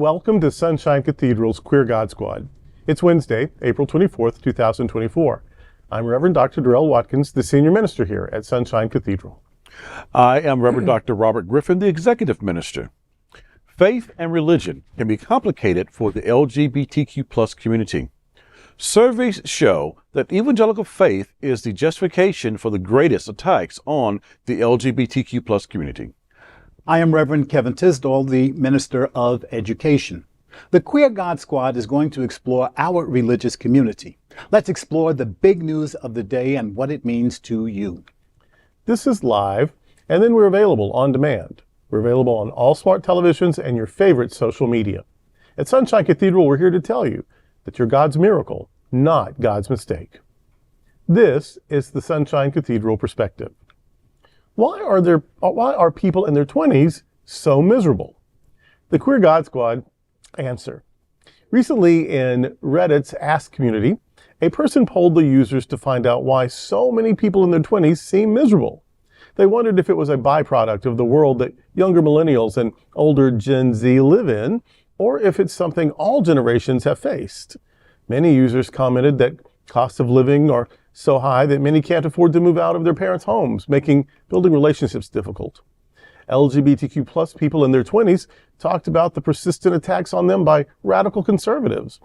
Welcome to Sunshine Cathedral's Queer God Squad. It's Wednesday, April 24th, 2024. I'm Reverend Dr. Darrell Watkins, the senior minister here at Sunshine Cathedral. I am Reverend Dr. Robert Griffin, the executive minister. Faith and religion can be complicated for the LGBTQ+ community. Surveys show that evangelical faith is the justification for the greatest attacks on the LGBTQ+ community. I am Reverend Kevin Tisdall, the Minister of Education. The Queer God Squad is going to explore our religious community. Let's explore the big news of the day and what it means to you. This is live, and then we're available on demand. We're available on all smart televisions and your favorite social media. At Sunshine Cathedral, we're here to tell you that you're God's miracle, not God's mistake. This is the Sunshine Cathedral perspective. Why are people in their 20s so miserable? The Queer God Squad answer. Recently in Reddit's Ask community, a person polled the users to find out why so many people in their 20s seem miserable. They wondered if it was a byproduct of the world that younger millennials and older Gen Z live in, or if it's something all generations have faced. Many users commented that costs of living are so high that many can't afford to move out of their parents' homes, making building relationships difficult. LGBTQ+ people in their 20s talked about the persistent attacks on them by radical conservatives,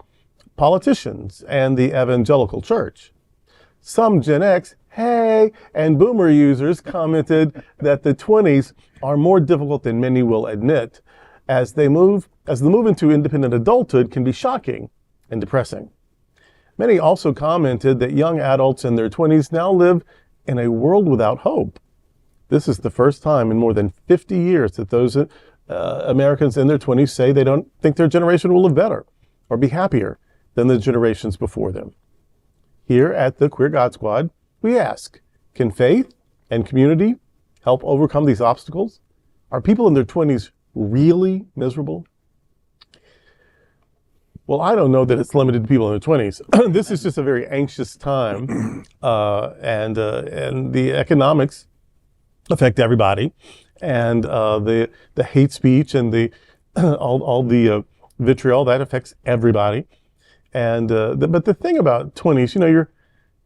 politicians, and the evangelical church. Some Gen X, hey, and Boomer users commented that the 20s are more difficult than many will admit, as the move into independent adulthood can be shocking and depressing. Many also commented that young adults in their 20s now live in a world without hope. This is the first time in more than 50 years that those Americans in their 20s say they don't think their generation will live better or be happier than the generations before them. Here at the Queer God Squad, we ask, can faith and community help overcome these obstacles? Are people in their 20s really miserable? Well, I don't know that it's limited to people in their 20s. This is just a very anxious time, and the economics affect everybody, and the hate speech and the all the vitriol that affects everybody. And but the thing about 20s,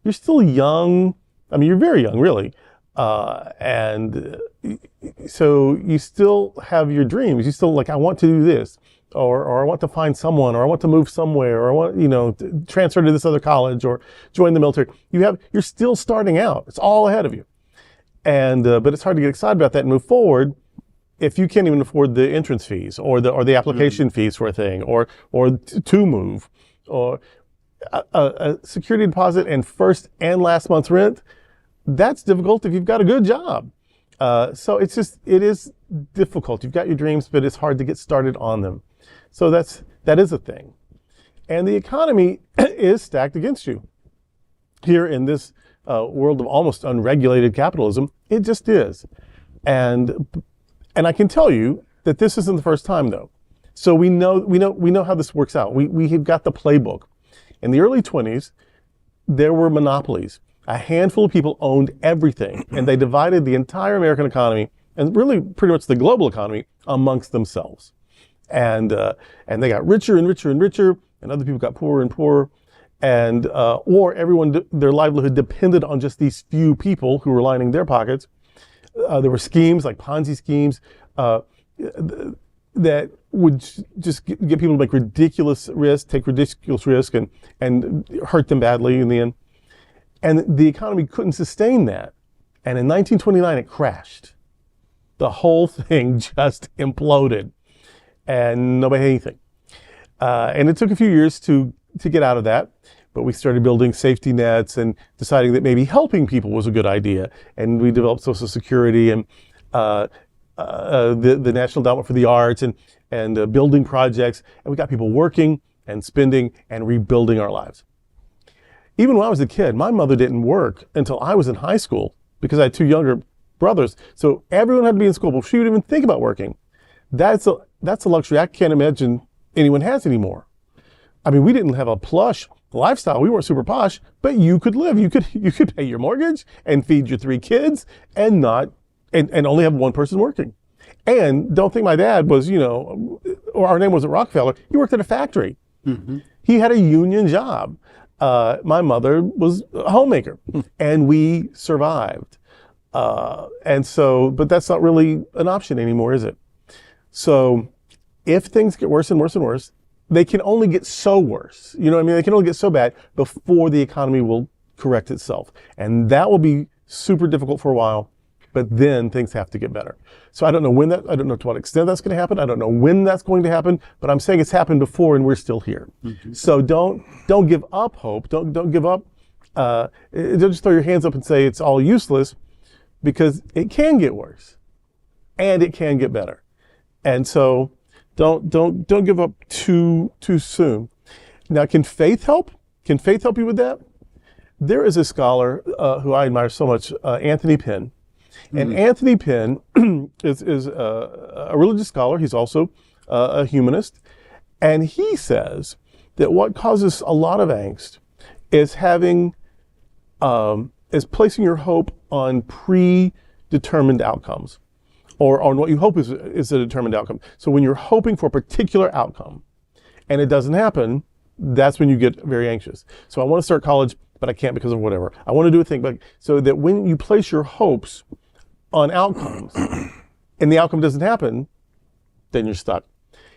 you're still young. I mean, you're very young, really, and so you still have your dreams. You still I want to do this. Or I want to find someone, or I want to move somewhere, or I want, to transfer to this other college, or join the military. You're still starting out. It's all ahead of you. And, but it's hard to get excited about that and move forward if you can't even afford the entrance fees or the application fees for a thing, or to move, or a security deposit and first and last month's rent. That's difficult if you've got a good job. So it is difficult. You've got your dreams, but it's hard to get started on them. So that is a thing. And the economy is stacked against you. Here in this world of almost unregulated capitalism, it just is. And I can tell you that this isn't the first time, though. So we know how this works out. We have got the playbook. In the early 20s, there were monopolies. A handful of people owned everything, and they divided the entire American economy, and really pretty much the global economy, amongst themselves. And they got richer and richer and richer, and other people got poorer and poorer. And or everyone, their livelihood depended on just these few people who were lining their pockets. There were schemes like Ponzi schemes that would just get people to make ridiculous risk, take ridiculous risk, and hurt them badly in the end. And the economy couldn't sustain that. And in 1929, it crashed. The whole thing just imploded. And nobody had anything. And it took a few years to get out of that. But we started building safety nets and deciding that maybe helping people was a good idea. And we developed Social Security and the National Endowment for the Arts and building projects. And we got people working and spending and rebuilding our lives. Even when I was a kid, my mother didn't work until I was in high school because I had two younger brothers. So everyone had to be in school before she would even think about working. That's a luxury I can't imagine anyone has anymore. I mean, we didn't have a plush lifestyle. We weren't super posh, but you could live. You could pay your mortgage and feed your 3 kids and only have one person working. And don't think my dad was, or our name wasn't Rockefeller. He worked at a factory. He had a union job. My mother was a homemaker, and we survived. And so, but that's not really an option anymore, is it? So if things get worse and worse and worse, they can only get so worse. You know what I mean? They can only get so bad before the economy will correct itself. And that will be super difficult for a while, but then things have to get better. So I don't know I don't know to what extent that's going to happen. I don't know when that's going to happen, but I'm saying it's happened before and we're still here. So don't give up hope. Don't give up. Don't just throw your hands up and say it's all useless, because it can get worse and it can get better. And so don't give up too soon. Now, can faith help? Can faith help you with that? There is a scholar who I admire so much, Anthony Penn. And Anthony Penn is a religious scholar. He's also a humanist. And he says that what causes a lot of angst is is placing your hope on predetermined outcomes, or on what you hope is a determined outcome. So when you're hoping for a particular outcome and it doesn't happen, that's when you get very anxious. So I want to start college, but I can't because of whatever. I want to do a thing, but so that when you place your hopes on outcomes and the outcome doesn't happen, then you're stuck.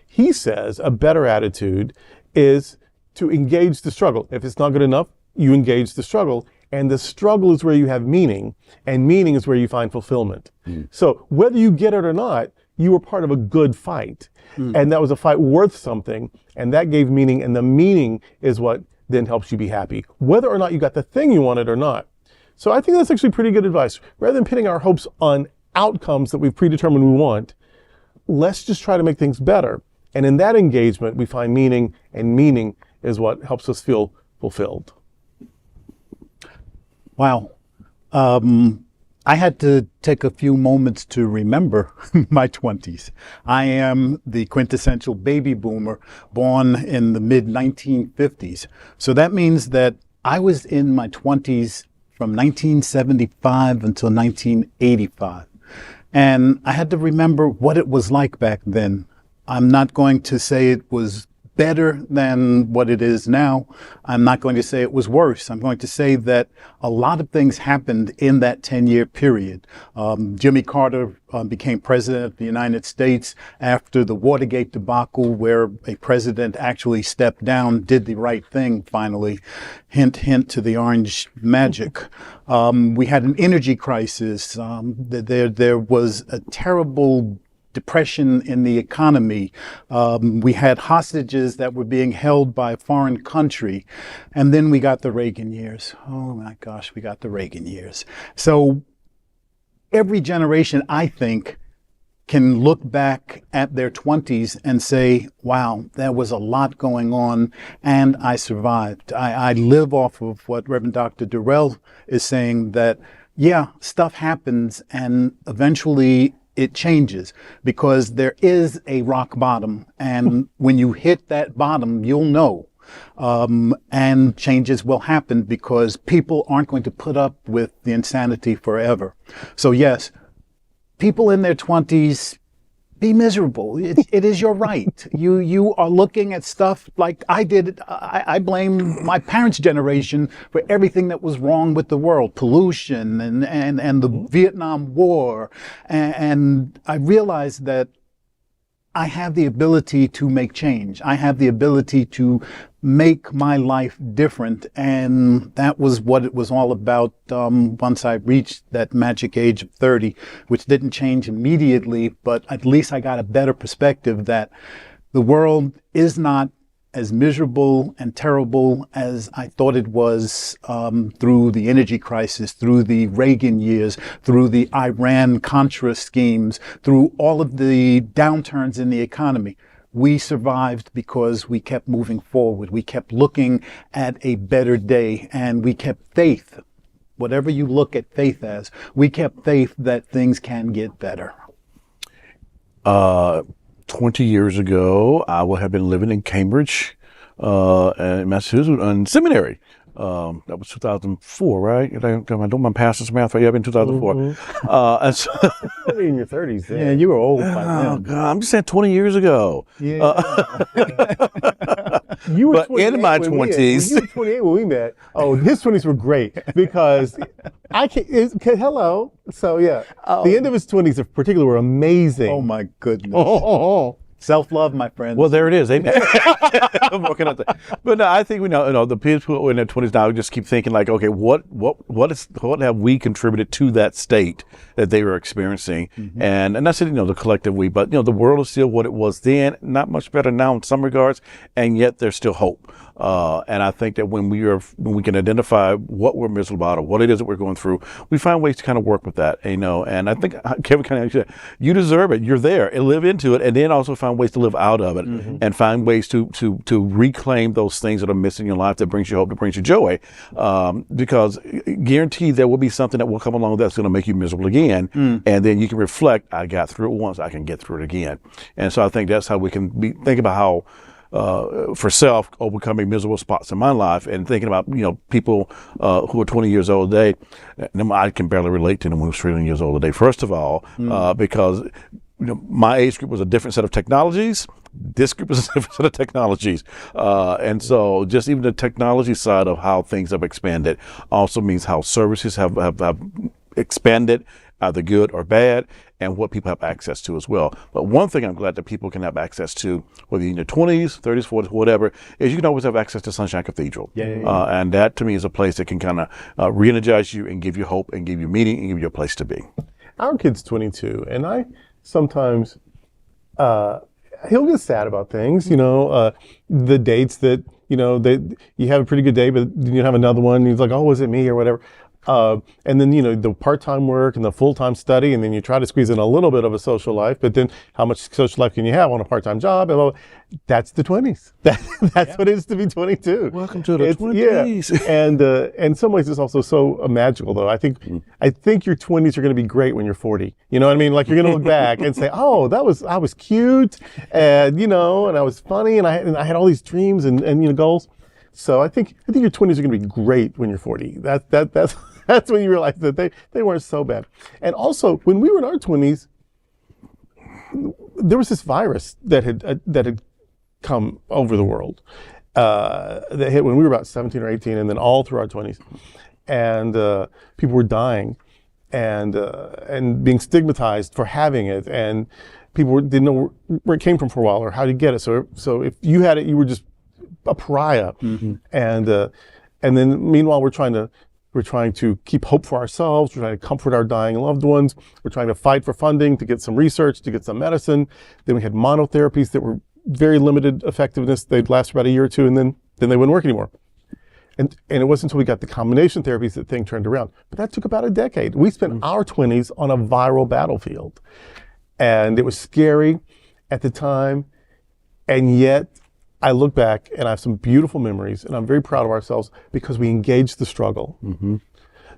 He says a better attitude is to engage the struggle. If it's not good enough, you engage the struggle. And the struggle is where you have meaning, and meaning is where you find fulfillment. So whether you get it or not, you were part of a good fight. And that was a fight worth something, and that gave meaning, and the meaning is what then helps you be happy, whether or not you got the thing you wanted or not. So I think that's actually pretty good advice. Rather than pinning our hopes on outcomes that we've predetermined we want, let's just try to make things better. And in that engagement, we find meaning, and meaning is what helps us feel fulfilled. Wow. I had to take a few moments to remember my 20s. I am the quintessential baby boomer, born in the mid-1950s. So that means that I was in my 20s from 1975 until 1985. And I had to remember what it was like back then. I'm not going to say it was better than what it is now. I'm not going to say it was worse. I'm going to say that a lot of things happened in that 10-year period. Jimmy Carter became president of the United States after the Watergate debacle, where a president actually stepped down, did the right thing finally. Hint, hint to the orange magic. We had an energy crisis. There was a terrible depression in the economy. We had hostages that were being held by a foreign country. And then we got the Reagan years. Oh my gosh, we got the Reagan years. So every generation, I think, can look back at their 20s and say, wow, there was a lot going on and I survived. I live off of what Reverend Dr. Durrell is saying, that, yeah, stuff happens and eventually it changes, because there is a rock bottom, and when you hit that bottom, you'll know. And changes will happen, because people aren't going to put up with the insanity forever. So yes, people in their 20s, be miserable. It is your right. You are looking at stuff like I did. I blame my parents' generation for everything that was wrong with the world, pollution and the Vietnam War. And I realized that I have the ability to make change. I have the ability to make my life different. And that was what it was all about once I reached that magic age of 30, which didn't change immediately, but at least I got a better perspective that the world is not as miserable and terrible as I thought it was, through the energy crisis, through the Reagan years, through the Iran-Contra schemes, through all of the downturns in the economy. We survived because we kept moving forward. We kept looking at a better day, and we kept faith. Whatever you look at faith as, we kept faith that things can get better. 20 years ago, I would have been living in Cambridge, in Massachusetts, in seminary. That was 2004, right? I don't my pastor's math right. Yeah, in 2004. And so, Probably in your 30s then. Yeah, you were old by oh then. God, I'm just saying 20 years ago. Yeah. You were But 28 in my when 20s. you were 28 when we met. Oh, his 20s were great because hello. So yeah, the end of his 20s in particular were amazing. Oh my goodness. Oh. Self-love, my friends. Well, there it is. Amen. I'm working on that. But no, I think we know, the people who are in their 20s now just keep thinking like, okay, what have we contributed to that state that they were experiencing? And that's it, the collective we. But the world is still what it was then. Not much better now in some regards, and yet there's still hope. And I think that when we can identify what we're miserable about or what it is that we're going through, we find ways to kind of work with that. And I think Kevin kind of said, you deserve it. You're there, and live into it, and then also find ways to live out of it, and find ways to reclaim those things that are missing in your life that brings you hope, that brings you joy. Because guaranteed there will be something that will come along that's going to make you miserable again, and then you can reflect, I got through it once, I can get through it again. And so I think that's how we can think about how for self, overcoming miserable spots in my life, and thinking about people who are 20 years old today. I can barely relate to them who are 20 years old today. First of all, because my age group was a different set of technologies. This group is a different set of technologies, and so just even the technology side of how things have expanded also means how services have expanded, either good or bad, and what people have access to as well. But one thing I'm glad that people can have access to, whether you're in your 20s, 30s, 40s, whatever, is you can always have access to Sunshine Cathedral. And that to me is a place that can kind of re-energize you and give you hope and give you meaning and give you a place to be. Our kid's 22, and I sometimes he'll get sad about things, the dates that, you have a pretty good day, but you have another one, and he's like, oh, was it me or whatever? And then, the part-time work and the full-time study, and then you try to squeeze in a little bit of a social life, but then how much social life can you have on a part-time job? And that's the 20s. That's what it is to be 22. Welcome to the 20s. Yeah. And in some ways, it's also so magical, though. I think your 20s are going to be great when you're 40. You know what I mean? Like, you're going to look back and say, oh, I was cute, and, and I was funny, and I had all these dreams and goals. So I think your 20s are going to be great when you're 40. That's when you realize that they weren't so bad. And also, when we were in our 20s, there was this virus that had come over the world that hit when we were about 17 or 18, and then all through our 20s, and people were dying and being stigmatized for having it, and people didn't know where it came from for a while or how to get it. So if you had it, you were just a pariah. And then meanwhile, we're trying to keep hope for ourselves. We're trying to comfort our dying loved ones. We're trying to fight for funding to get some research, to get some medicine. Then we had monotherapies that were very limited effectiveness. They'd last about a year or two, and then they wouldn't work anymore. And it wasn't until we got the combination therapies that thing turned around. But that took about a decade. We spent our 20s on a viral battlefield. And it was scary at the time. And yet, I look back and I have some beautiful memories, and I'm very proud of ourselves because we engaged the struggle.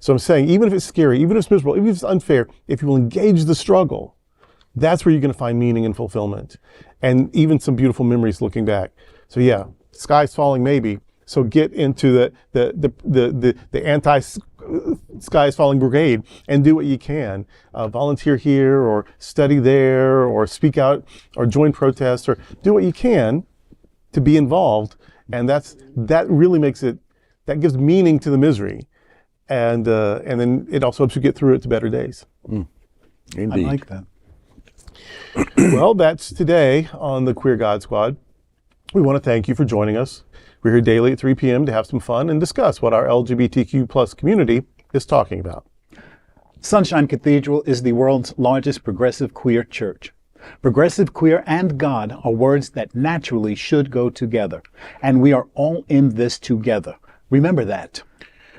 So I'm saying, even if it's scary, even if it's miserable, even if it's unfair, if you will engage the struggle, that's where you're going to find meaning and fulfillment, and even some beautiful memories looking back. So yeah, sky's falling maybe. So get into the anti-sky is falling brigade and do what you can. Volunteer here, or study there, or speak out, or join protests, or do what you can to be involved, and that really makes it, that gives meaning to the misery, and then it also helps you get through it to better days. Indeed. I like that. Well, that's today on the Queer God Squad. We want to thank you for joining us. We're here daily at 3 p.m. to have some fun and discuss what our LGBTQ plus community is talking about. Sunshine Cathedral is the world's largest progressive queer church. Progressive, queer, and God are words that naturally should go together, and we are all in this together. Remember that.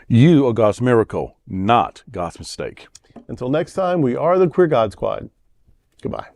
You are God's miracle, not God's mistake. Until next time, we are the Queer God Squad. Goodbye.